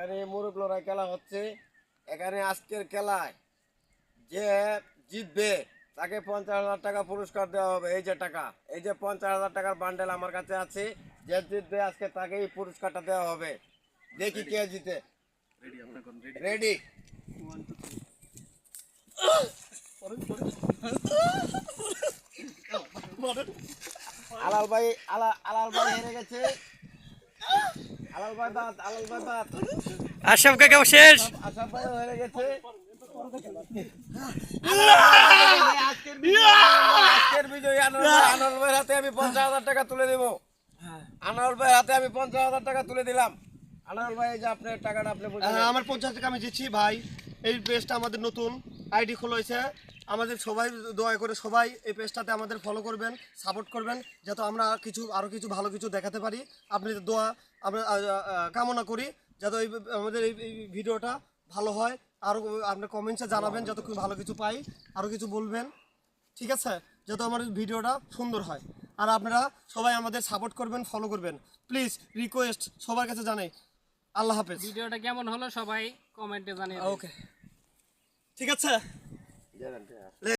এখানে মুরগ লড়াই খেলা হচ্ছে। এখানে আজকের খেলায় যে জিতবে তাকে 50,000 টাকা পুরস্কার দেওয়া হবে। এই যে টাকা, এই যে 50,000 টাকার বান্ডেল আমার কাছে আছে। যে জিতবে আজকে তাকে এই পুরস্কারটা দেওয়া হবে। দেখি কে জিতে। রেডি? আলাল ভাই আলাল ভাই হেরে গেছে। আলাল ভাই বাদ, আলাল ভাই বাদ। আশরাফ কাকা শেষ। আশরাফ ভাই হেরে গেছে। আজকের বিজয়ী আনোয়ার ভাইয়ের হাতে আমি 50,000 টাকা তুলে দেব। আনোয়ার ভাইয়ের হাতে আমি 50,000 টাকা তুলে দিলাম। আনোয়ার ভাই, এই যে আপনার টাকাটা আপনি আমার 50 টাকা আমি দিচ্ছি ভাই। এই পেজটা আমাদের নতুন আইডি খোলা হয়েছে। আমাদের সবাই দয়া করে সবাই এই পেজটাতে আমাদের ফলো করবেন, সাপোর্ট করবেন, যাতে আমরা আরো কিছু ভালো কিছু দেখাতে পারি। আপনাদের দোয়া আমরা কামনা করি, যাতে আমাদের এই ভিডিওটা ভালো হয়। আরও আপনার কমেন্টসে জানাবেন যাতে খুব ভালো কিছু পাই, আরও কিছু বলবেন, ঠিক আছে, যাতে আমার ভিডিওটা সুন্দর হয়। আর আপনারা সবাই আমাদের সাপোর্ট করবেন, ফলো করবেন, প্লিজ রিকোয়েস্ট সবার কাছে জানাই। আল্লাহ হাফেজ। ভিডিওটা কেমন হলো সবাই কমেন্টে জানিয়ে দিন। ওকে, ঠিক আছে।